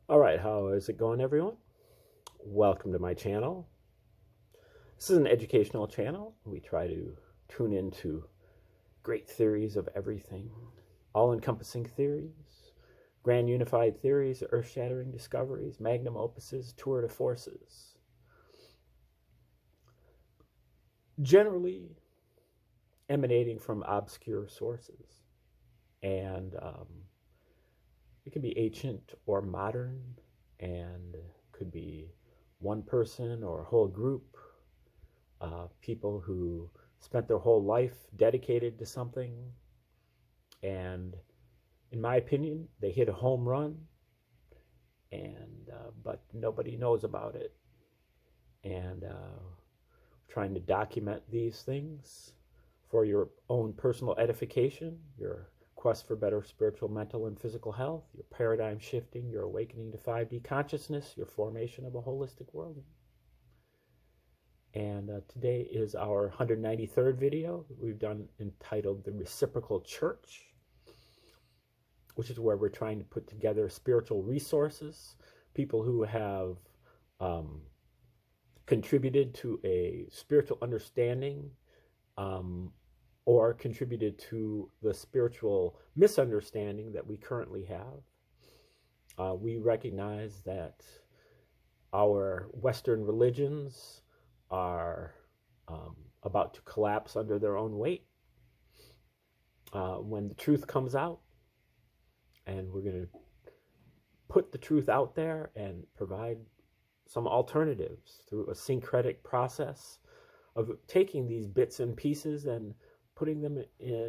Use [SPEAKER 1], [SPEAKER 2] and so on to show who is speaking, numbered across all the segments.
[SPEAKER 1] All right, how is it going, everyone? Welcome to my channel. This is an educational channel. We try to tune into great theories of everything, all-encompassing theories, grand unified theories, earth-shattering discoveries, magnum opuses, tour de forces. Generally emanating from obscure sources. And it can be ancient or modern, and could be one person or a whole group, people who spent their whole life dedicated to something, and in my opinion, they hit a home run, and but nobody knows about it. And trying to document these things for your own personal edification, your quest for better spiritual, mental, and physical health, your paradigm shifting, your awakening to 5D consciousness, your formation of a holistic world. And today is our 193rd video we've done, entitled The Reciprocal Church, which is where we're trying to put together spiritual resources, people who have contributed to a spiritual understanding, or contributed to the spiritual misunderstanding that we currently have. We recognize that our Western religions are about to collapse under their own weight when the truth comes out, and we're going to put the truth out there and provide some alternatives through a syncretic process of taking these bits and pieces and putting them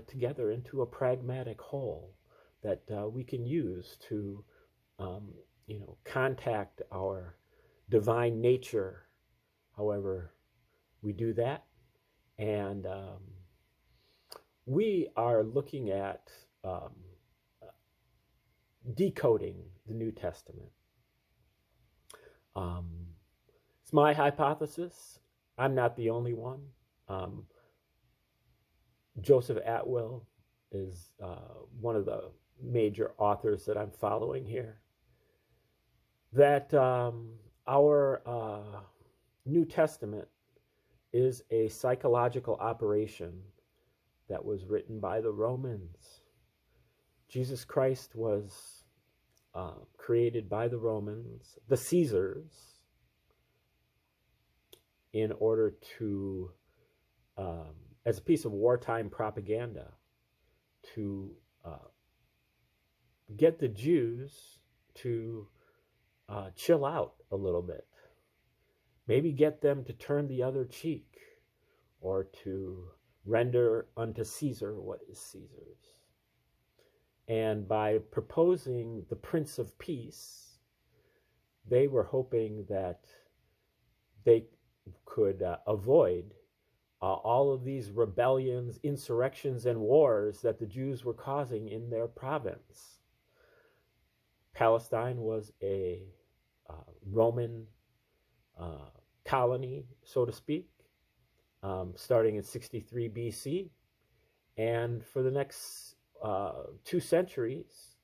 [SPEAKER 1] together into a pragmatic whole that we can use to, contact our divine nature, however we do that. And we are looking at decoding the New Testament. It's my hypothesis. I'm not the only one. Joseph Atwill is one of the major authors that I'm following here. That our New Testament is a psychological operation that was written by the Romans. Jesus Christ was created by the Romans, the Caesars, in order to, as a piece of wartime propaganda, to get the Jews to chill out a little bit. Maybe get them to turn the other cheek, or to render unto Caesar what is Caesar's. And by proposing the Prince of Peace, they were hoping that they could avoid all of these rebellions, insurrections, and wars that the Jews were causing in their province. Palestine was a Roman colony, so to speak, starting in 63 BC. And for the next 2 centuries,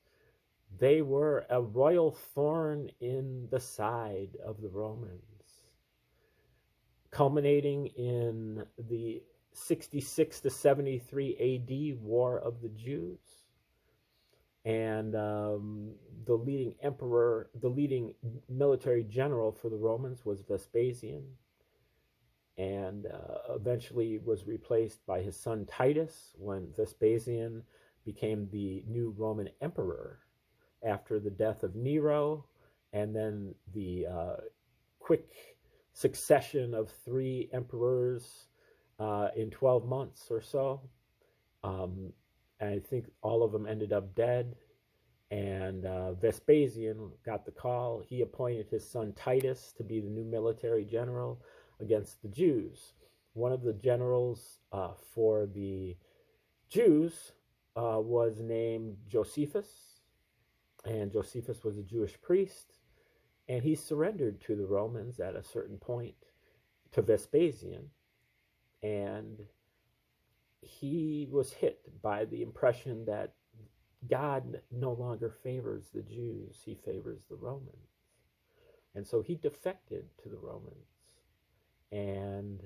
[SPEAKER 1] they were a royal thorn in the side of the Romans, culminating in the 66 to 73 AD War of the Jews. And the leading emperor, the leading military general for the Romans was Vespasian, and eventually was replaced by his son Titus when Vespasian became the new Roman emperor after the death of Nero, and then the quick succession of 3 emperors in 12 months or so. I think all of them ended up dead, and Vespasian got the call. He appointed his son Titus to be the new military general against the Jews. One of the generals for the Jews was named Josephus, and Josephus was a Jewish priest, and he surrendered to the Romans at a certain point, to Vespasian, and he was hit by the impression that God no longer favors the Jews, he favors the Romans. And so he defected to the Romans. And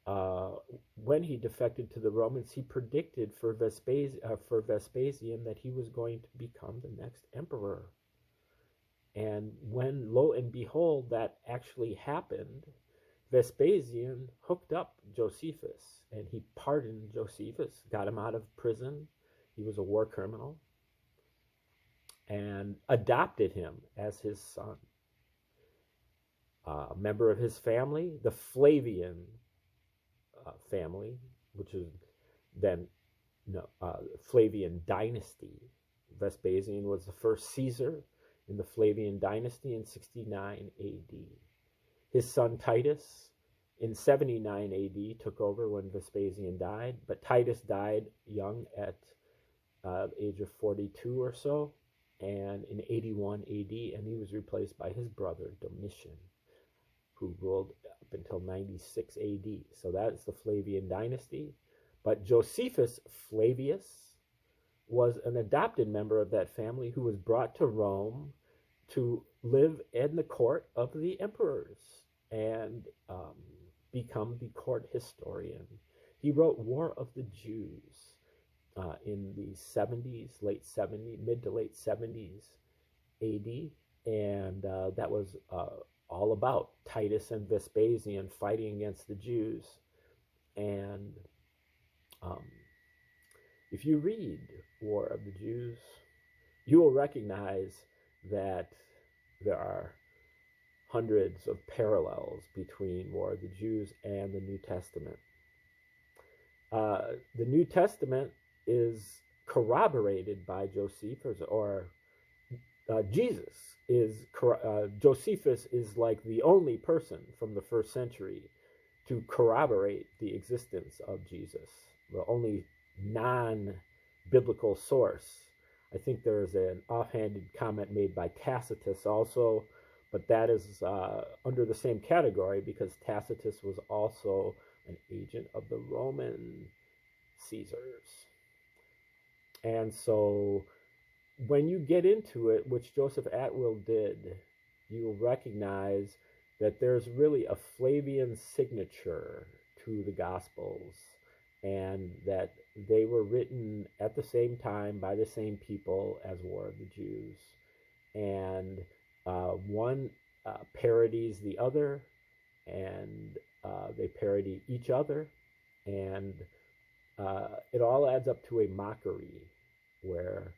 [SPEAKER 1] uh, when he defected to the Romans, he predicted for Vespasian that he was going to become the next emperor. And when, lo and behold, that actually happened, Vespasian hooked up Josephus, and he pardoned Josephus, got him out of prison. He was a war criminal, and adopted him as his son. A member of his family, the Flavian family, which is then Flavian dynasty. Vespasian was the first Caesar in the Flavian dynasty in 69 AD. His son Titus in 79 AD took over when Vespasian died, but Titus died young at the age of 42 or so, and in 81 AD, and he was replaced by his brother Domitian, who ruled up until 96 AD. So that's the Flavian dynasty. But Josephus Flavius was an adopted member of that family who was brought to Rome to live in the court of the emperors and become the court historian. He wrote War of the Jews in the 70s, mid to late 70s AD, and that was all about Titus and Vespasian fighting against the Jews. And if you read War of the Jews, you will recognize that there are hundreds of parallels between War of the Jews and the New Testament. The New Testament is corroborated by Josephus, or Jesus is, Josephus is like the only person from the first century to corroborate the existence of Jesus, the only non-biblical source. I think there's an offhanded comment made by Tacitus also, but that is under the same category because Tacitus was also an agent of the Roman Caesars. And so when you get into it, which Joseph Atwill did, you will recognize that there's really a Flavian signature to the Gospels, and that they were written at the same time by the same people as War of the Jews. And one parodies the other, and they parody each other, and it all adds up to a mockery where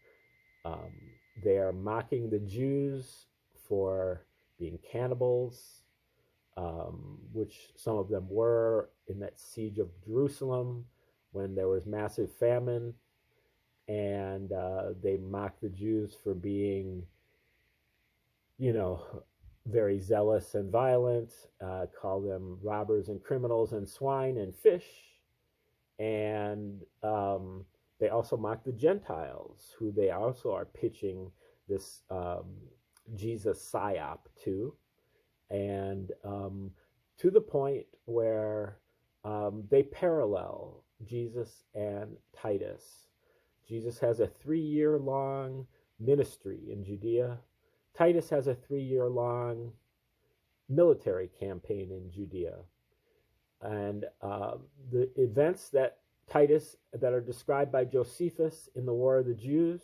[SPEAKER 1] they are mocking the Jews for being cannibals, which some of them were in that siege of Jerusalem when there was massive famine, and they mocked the Jews for being, very zealous and violent, call them robbers and criminals and swine and fish, and they also mock the Gentiles, who they also are pitching this Jesus psyop to, and to the point where they parallel Jesus and Titus. Jesus has a 3-year-long ministry in Judea. Titus has a 3-year-long military campaign in Judea. And the events that are described by Josephus in the War of the Jews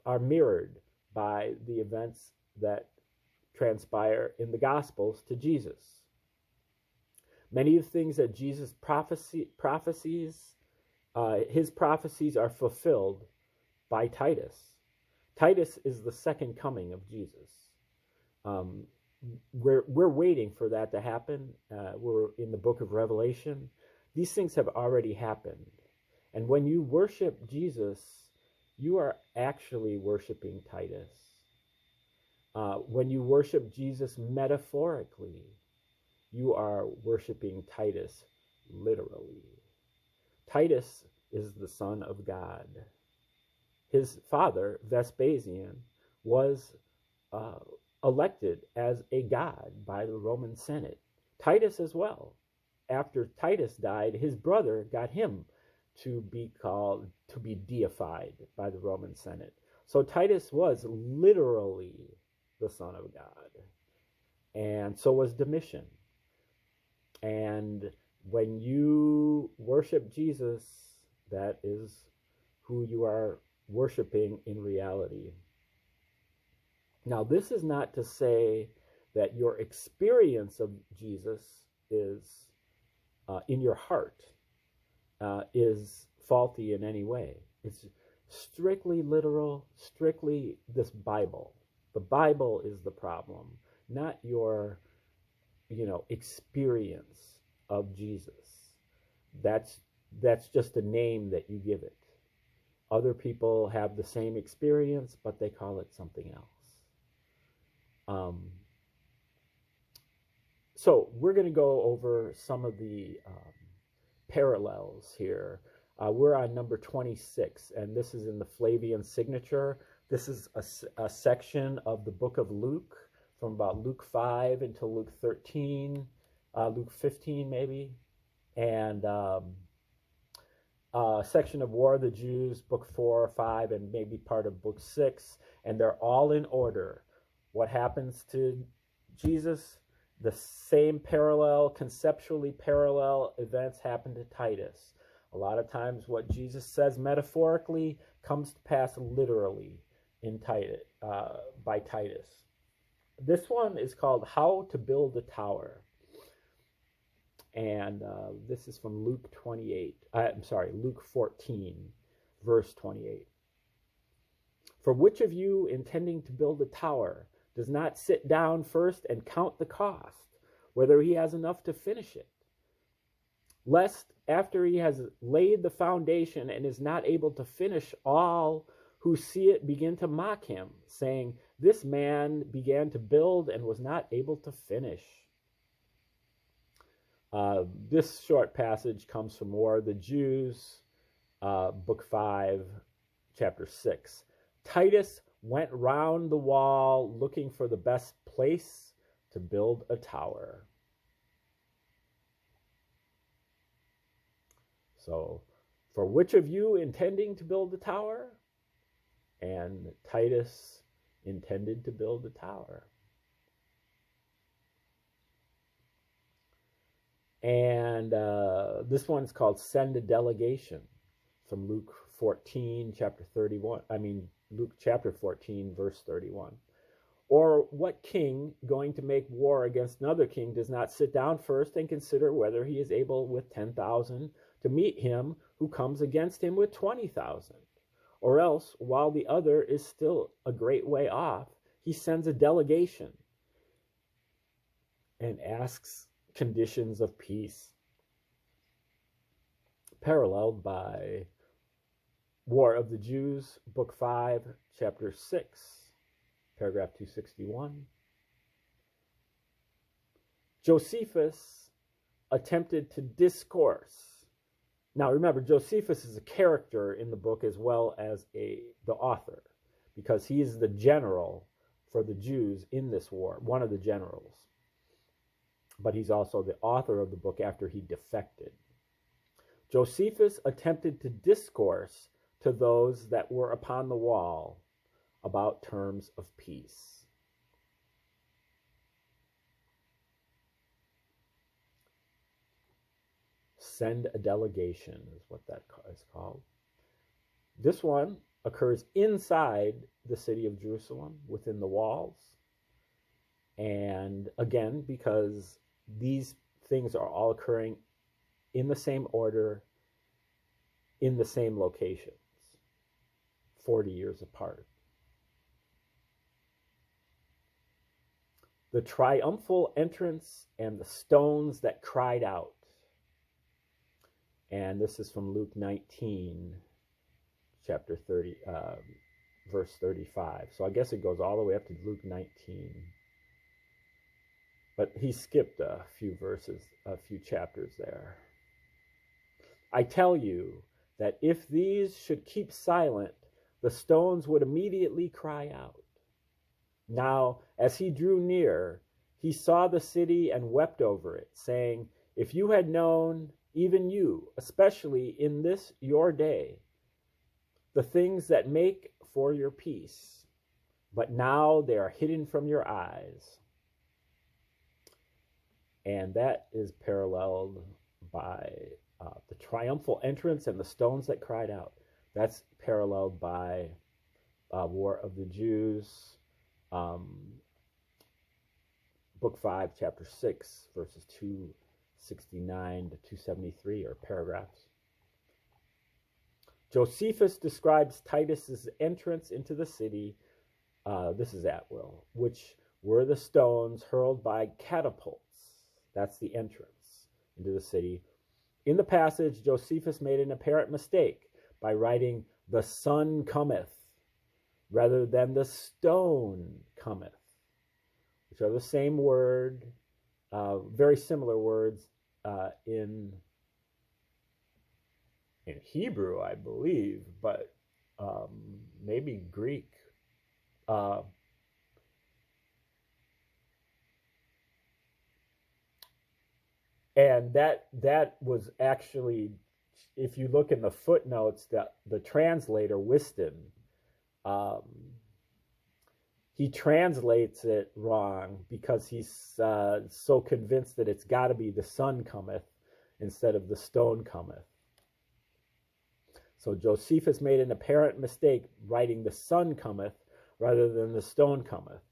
[SPEAKER 1] are mirrored by the events that transpire in the Gospels to Jesus. Many of the things that Jesus prophecies, his prophecies are fulfilled by Titus. Titus is the second coming of Jesus. We're waiting for that to happen. We're in the book of Revelation. These things have already happened. And when you worship Jesus, you are actually worshiping Titus. When you worship Jesus metaphorically, you are worshiping Titus literally. Titus is the Son of God. His father, Vespasian, was elected as a god by the Roman Senate. Titus as well. After Titus died, his brother got him to be deified by the Roman Senate. So Titus was literally the Son of God, and so was Domitian. And when you worship Jesus, that is who you are worshiping in reality. Now, this is not to say that your experience of Jesus is in your heart is faulty in any way. It's strictly literal, strictly this Bible. The Bible is the problem, not your, experience of Jesus. That's just a name that you give it. Other people have the same experience, but they call it something else. So we're going to go over some of the parallels here. We're on number 26, and this is in the Flavian signature. This is a section of the book of Luke, from about Luke 5 until Luke 13, Luke 15 maybe, and a section of War of the Jews, book 4, 5, and maybe part of book 6, and they're all in order. What happens to Jesus? The same conceptually parallel events happen to Titus. A lot of times what Jesus says metaphorically comes to pass literally in Titus, by Titus. This one is called How to Build a Tower. And this is from Luke 14, verse 28. For which of you, intending to build a tower, does not sit down first and count the cost, whether he has enough to finish it? Lest, after he has laid the foundation and is not able to finish, all who see it begin to mock him, saying, this man began to build and was not able to finish. This short passage comes from War of the Jews, book 5, chapter 6. Titus went round the wall looking for the best place to build a tower. So, for which of you intending to build a tower? And Titus intended to build a tower. And this one's called Send a Delegation, from Luke 14, chapter 31. Luke chapter 14, verse 31. Or what king going to make war against another king does not sit down first and consider whether he is able with 10,000 to meet him who comes against him with 20,000? Or else, while the other is still a great way off, he sends a delegation and asks conditions of peace. Paralleled by War of the Jews, book 5, chapter 6, paragraph 261. Josephus attempted to discourse. Now remember, Josephus is a character in the book as well as the author, because he is the general for the Jews in this war, one of the generals. But he's also the author of the book after he defected. Josephus attempted to discourse to those that were upon the wall about terms of peace. Send a delegation is what that is called. This one occurs inside the city of Jerusalem, within the walls. And again, because these things are all occurring in the same order, in the same locations, 40 years apart. The triumphal entrance and the stones that cried out. And this is from Luke 19, chapter 30, verse 35. So I guess it goes all the way up to Luke 19. But he skipped a few verses, a few chapters there. I tell you that if these should keep silent, the stones would immediately cry out. Now, as he drew near, he saw the city and wept over it, saying, if you had known, even you, especially in this your day, the things that make for your peace, but now they are hidden from your eyes. And that is paralleled by the triumphal entrance and the stones that cried out. That's paralleled by War of the Jews, Book 5, Chapter 6, verses 269 to 273, or paragraphs. Josephus describes Titus's entrance into the city, this is at will, which were the stones hurled by catapults. That's the entrance into the city. In the passage, Josephus made an apparent mistake by writing, "The sun cometh," rather than "the stone cometh," which are the same word, very similar words in Hebrew, I believe, but maybe Greek. And that was actually, if you look in the footnotes, that the translator, Whiston, he translates it wrong because he's so convinced that it's got to be "the sun cometh" instead of "the stone cometh." So Josephus made an apparent mistake writing "the sun cometh" rather than "the stone cometh."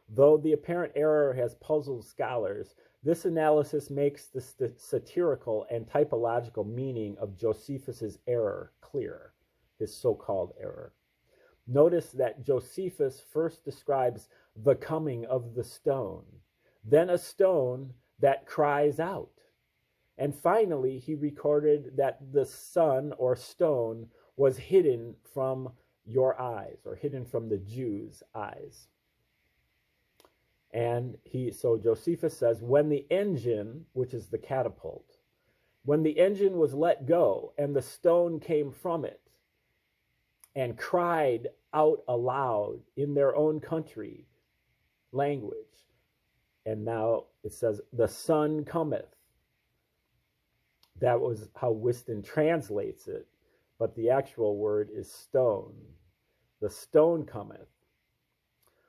[SPEAKER 1] Though the apparent error has puzzled scholars, this analysis makes the satirical and typological meaning of Josephus's error clear, his so-called error. Notice that Josephus first describes the coming of the stone, then a stone that cries out, and finally he recorded that the sun or stone was hidden from your eyes, or hidden from the Jews' eyes. And so Josephus says, when the engine, which is the catapult, when the engine was let go and the stone came from it and cried out aloud in their own country language, and now it says, "the sun cometh." That was how Whiston translates it, but the actual word is stone. The stone cometh.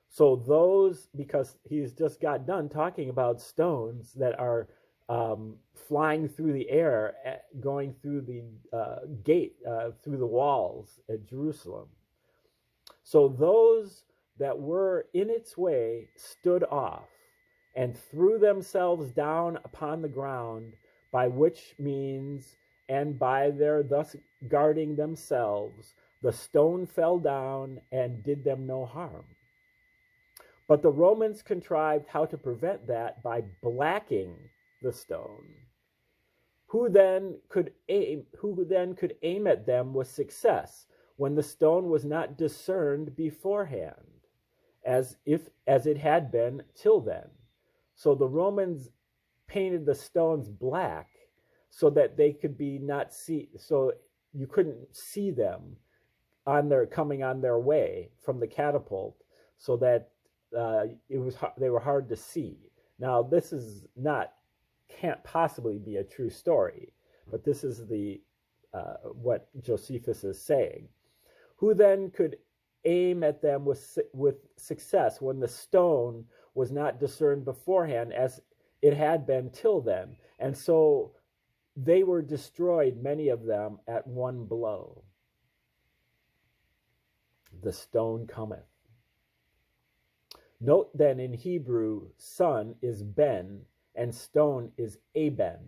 [SPEAKER 1] So those, because he's just got done talking about stones that are flying through the air, going through the gate, through the walls at Jerusalem. So those that were in its way stood off and threw themselves down upon the ground, by which means, and by their thus guarding themselves, the stone fell down and did them no harm. But the Romans contrived how to prevent that by blacking the stone. Who then could aim at them with success when the stone was not discerned beforehand, as it had been till then? So the Romans painted the stones black so that they could be not see, so you couldn't see them coming on their way from the catapult, so that they were hard to see. Now this can't possibly be a true story, but this is what Josephus is saying. Who then could aim at them with success when the stone was not discerned beforehand, as it had been till then? And so they were destroyed, many of them, at one blow. The stone cometh. Note then, in Hebrew, sun is ben, and stone is eben.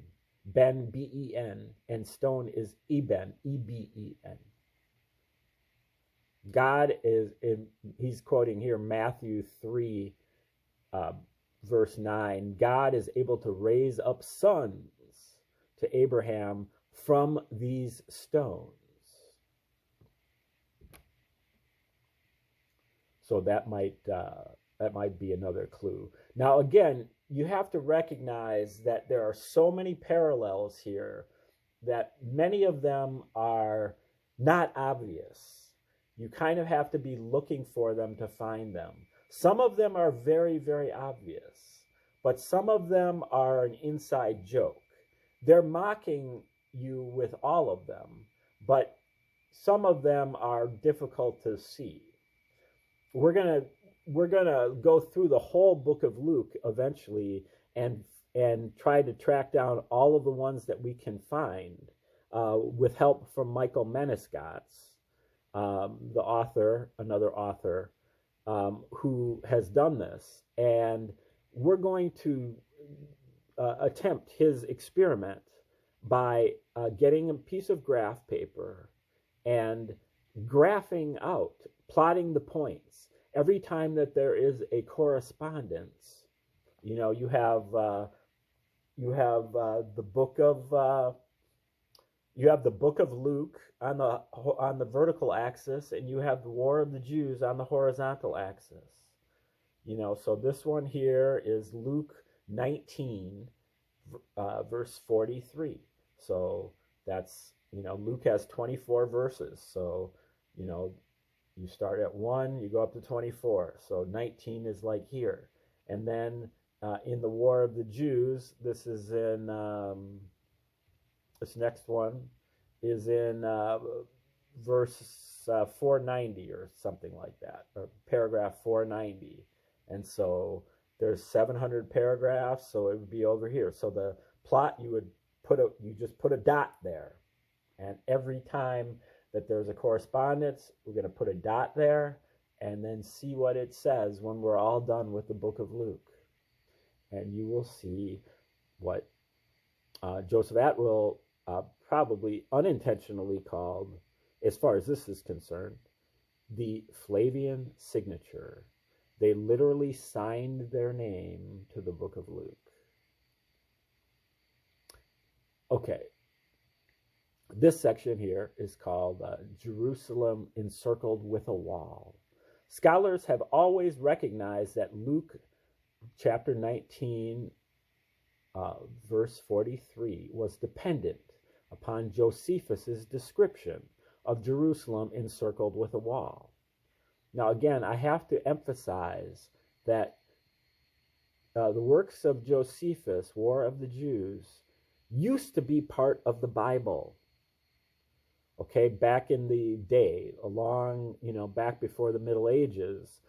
[SPEAKER 1] Ben, B-E-N, and stone is eben, E-B-E-N. God he's quoting here Matthew 3, verse 9. God is able to raise up sons to Abraham from these stones. So that might be another clue. Now, again, you have to recognize that there are so many parallels here that many of them are not obvious. You kind of have to be looking for them to find them. Some of them are very, very obvious, but some of them are an inside joke. They're mocking you with all of them, but some of them are difficult to see. We're gonna go through the whole book of Luke eventually, and try to track down all of the ones that we can find, with help from Michael Menescatz, the author, another author, who has done this. And we're going to attempt his experiment by getting a piece of graph paper and graphing out, plotting the points. Every time that there is a correspondence, you know, you have the book of Luke on the vertical axis, and you have the War of the Jews on the horizontal axis. You know, so this one here is Luke 19, verse 43. So that's, you know, Luke has 24 verses. So, you know, you start at 1, you go up to 24. So 19 is like here. And then in the War of the Jews, this is in, this next one is in verse 490 or something like that, or paragraph 490. And so there's 700 paragraphs, so it would be over here. So the plot, you just put a dot there. And every time that there's a correspondence, we're going to put a dot there and then see what it says when we're all done with the book of Luke. And you will see what Joseph Atwill probably unintentionally called, as far as this is concerned, the Flavian signature. They literally signed their name to the book of Luke. Okay. This section here is called Jerusalem Encircled with a Wall. Scholars have always recognized that Luke chapter 19, verse 43 was dependent upon Josephus's description of Jerusalem encircled with a wall. Now, again, I have to emphasize that the works of Josephus, War of the Jews, used to be part of the Bible. Okay, back in the day, back before the Middle Ages,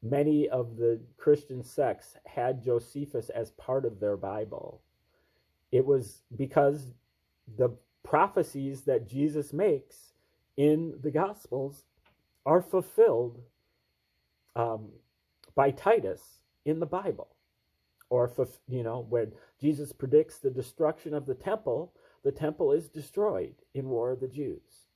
[SPEAKER 1] many of the Christian sects had Josephus as part of their Bible. It was because the prophecies that Jesus makes in the Gospels are fulfilled by Titus in the Bible. Or, when Jesus predicts the destruction of the temple is destroyed in War of the Jews.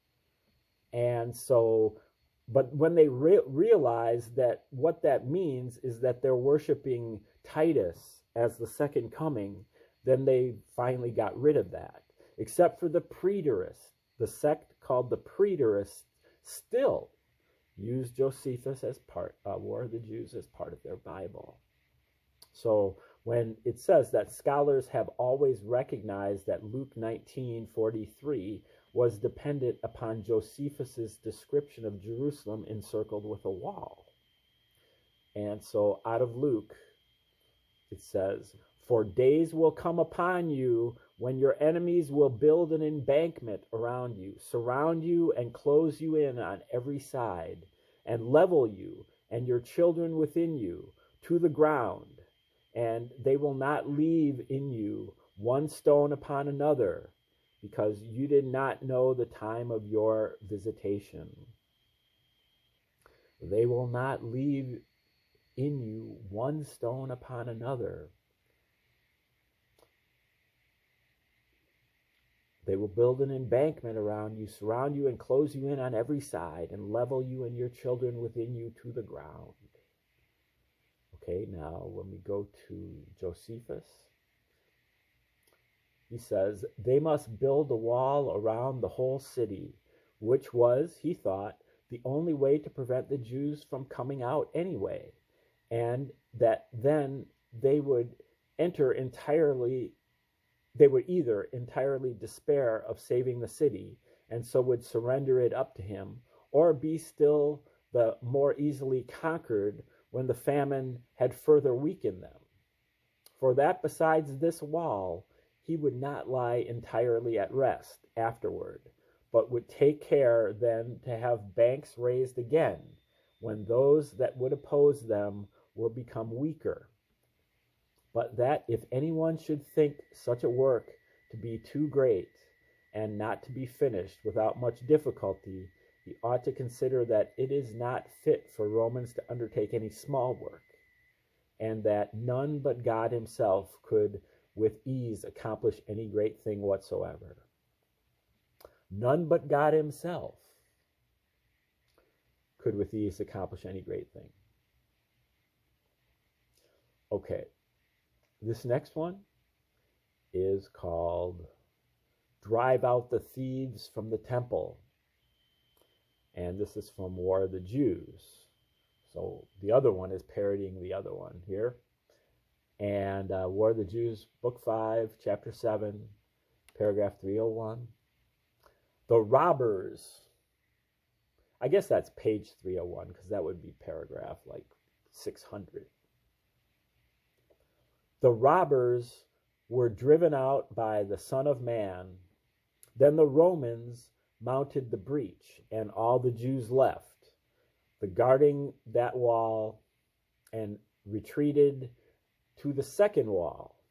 [SPEAKER 1] And so, but when they realize that what that means is that they're worshiping Titus as the second coming, then they finally got rid of that. Except for the preterists. The sect called the preterists still used Josephus as part, War of the Jews as part of their Bible. So when it says that scholars have always recognized that Luke 19:43 was dependent upon Josephus's description of Jerusalem encircled with a wall. And so out of Luke, it says, "For days will come upon you when your enemies will build an embankment around you, surround you and close you in on every side, and level you and your children within you to the ground. And they will not leave in you one stone upon another, because you did not know the time of your visitation." They will not leave in you one stone upon another. They will build an embankment around you, surround you, and close you in on every side, and level you and your children within you to the ground. Okay, now when we go to Josephus, he says, "They must build a wall around the whole city," which was, he thought, the only way to prevent the Jews from coming out anyway, and that then they would either entirely despair of saving the city, and so would surrender it up to him, or be still the more easily conquered when the famine had further weakened them. For that besides this wall, he would not lie entirely at rest afterward, but would take care then to have banks raised again, when those that would oppose them were become weaker. But that if anyone should think such a work to be too great, and not to be finished without much difficulty, he ought to consider that it is not fit for Romans to undertake any small work, and that none but God himself could with ease accomplish any great thing whatsoever. None but God himself could with ease accomplish any great thing. Okay, this next one is called Drive Out the Thieves from the Temple. And this is from War of the Jews. So the other one is parodying the other one here. And War of the Jews, Book 5, Chapter 7, Paragraph 301. The robbers. I guess that's page 301, because that would be paragraph like 600. The robbers were driven out by the Son of Man. Then the Romans mounted the breach, and all the Jews left, the guarding that wall, and retreated to the second wall.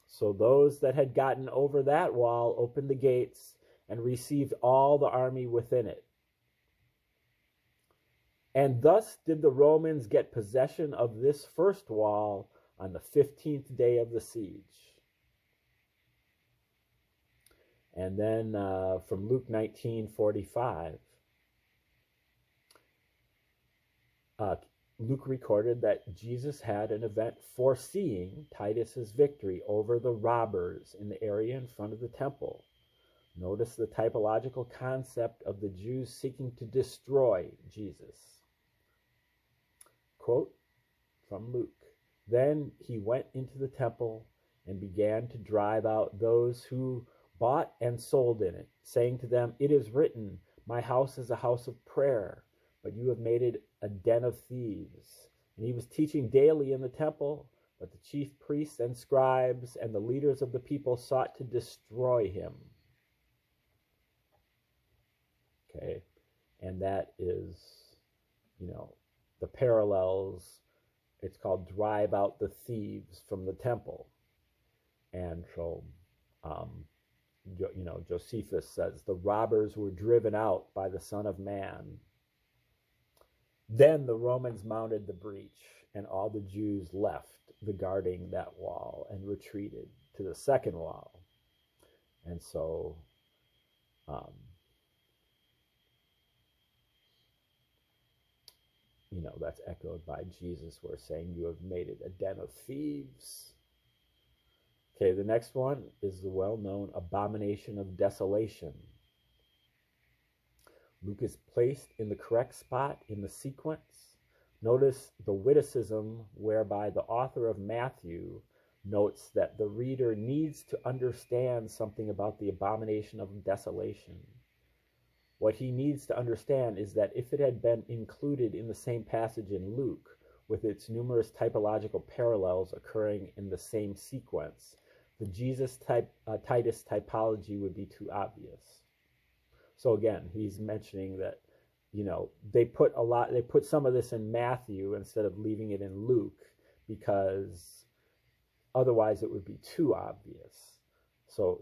[SPEAKER 1] So those that had gotten over that wall opened the gates and received all the army within it. And thus did the Romans get possession of this first wall on the 15th day of the siege. And then from Luke 19:45, Luke recorded that Jesus had an event foreseeing Titus's victory over the robbers in the area in front of the temple. Notice the typological concept of the Jews seeking to destroy Jesus. Quote from Luke, "Then he went into the temple and began to drive out those who bought and sold in it, saying to them, 'It is written, my house is a house of prayer, but you have made it a den of thieves.' And he was teaching daily in the temple, but the chief priests and scribes and the leaders of the people sought to destroy him." Okay, and that is, the parallels. It's called Drive Out the Thieves from the Temple. And so, Josephus says, the robbers were driven out by the Son of Man. Then the Romans mounted the breach, and all the Jews left the guarding that wall and retreated to the second wall. And so, that's echoed by Jesus, where saying, "You have made it a den of thieves." Okay, the next one is the well-known abomination of desolation. Luke is placed in the correct spot in the sequence. Notice the witticism whereby the author of Matthew notes that the reader needs to understand something about the abomination of desolation. What he needs to understand is that if it had been included in the same passage in Luke, with its numerous typological parallels occurring in the same sequence, the Jesus-Titus typology would be too obvious. So again, he's mentioning that, they put some of this in Matthew instead of leaving it in Luke, because otherwise it would be too obvious. So,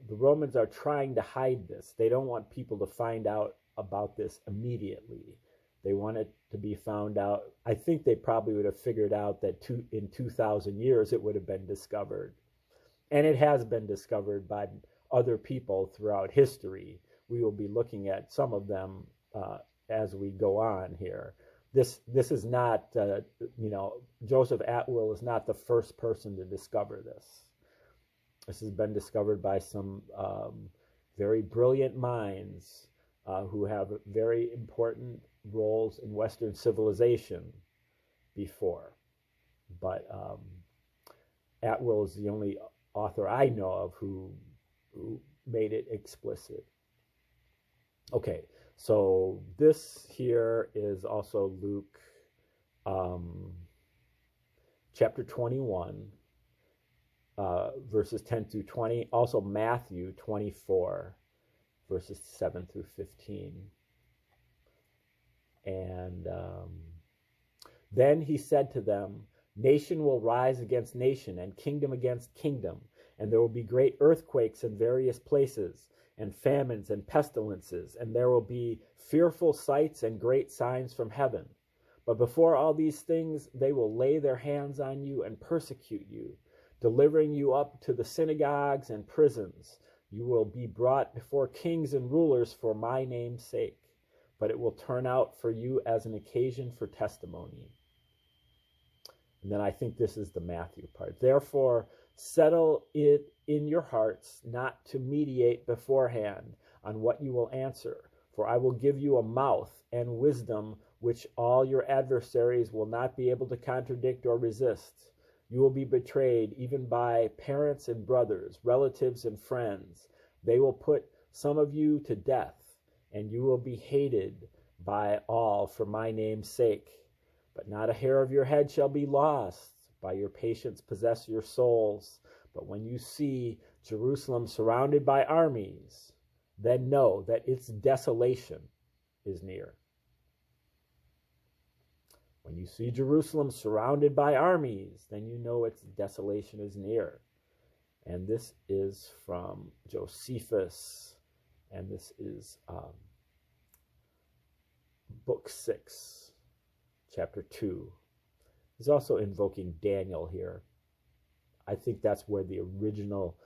[SPEAKER 1] the Romans are trying to hide this. They don't want people to find out about this immediately. They want it to be found out. I think they probably would have figured out that in 2,000 years it would have been discovered. And it has been discovered by other people throughout history. We will be looking at some of them as we go on here. This is not, Joseph Atwill is not the first person to discover this. This has been discovered by some very brilliant minds who have very important roles in Western civilization before. But Atwill is the only author I know of who made it explicit. Okay, so this here is also Luke chapter 21. verses 10 through 20. Also Matthew 24, verses 7 through 15. And then he said to them, nation will rise against nation, and kingdom against kingdom, and there will be great earthquakes in various places, and famines and pestilences, and there will be fearful sights and great signs from heaven. But before all these things, they will lay their hands on you and persecute you, delivering you up to the synagogues and prisons. You will be brought before kings and rulers for my name's sake, but it will turn out for you as an occasion for testimony. And then I think this is the Matthew part. Therefore, settle it in your hearts not to mediate beforehand on what you will answer, for I will give you a mouth and wisdom which all your adversaries will not be able to contradict or resist. You will be betrayed even by parents and brothers, relatives and friends. They will put some of you to death, and you will be hated by all for my name's sake. But not a hair of your head shall be lost. By your patience possess your souls. But when you see Jerusalem surrounded by armies, then know that its desolation is near. When you see Jerusalem surrounded by armies, then you know its desolation is near. And this is from Josephus, and this is book 6, chapter 2. He's also invoking Daniel here. I think that's where the original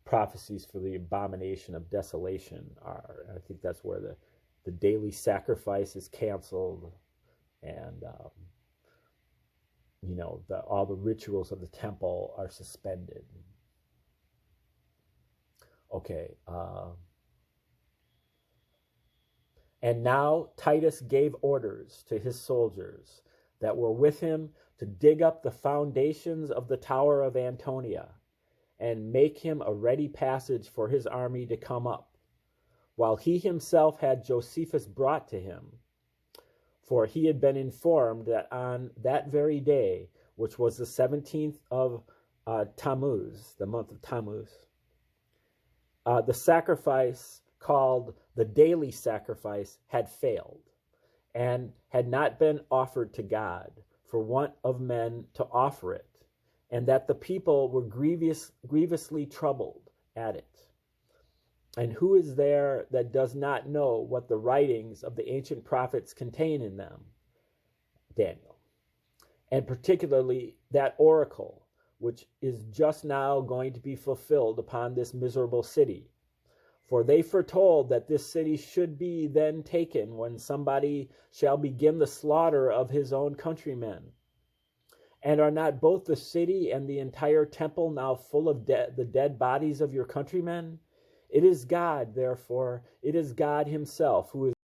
[SPEAKER 1] prophecies for the abomination of desolation are. I think that's where the daily sacrifice is canceled, and all the rituals of the temple are suspended. Okay. And now Titus gave orders to his soldiers that were with him to dig up the foundations of the tower of Antonia and make him a ready passage for his army to come up, while he himself had Josephus brought to him. For he had been informed that on that very day, which was the 17th of Tammuz, the month of Tammuz, the sacrifice called the daily sacrifice had failed and had not been offered to God for want of men to offer it, and that the people were grievously troubled at it. And who is there that does not know what the writings of the ancient prophets contain in them? Daniel. And particularly that oracle, which is just now going to be fulfilled upon this miserable city. For they foretold that this city should be then taken when somebody shall begin the slaughter of his own countrymen. And are not both the city and the entire temple now full of the dead bodies of your countrymen? It is God, therefore, it is God himself who is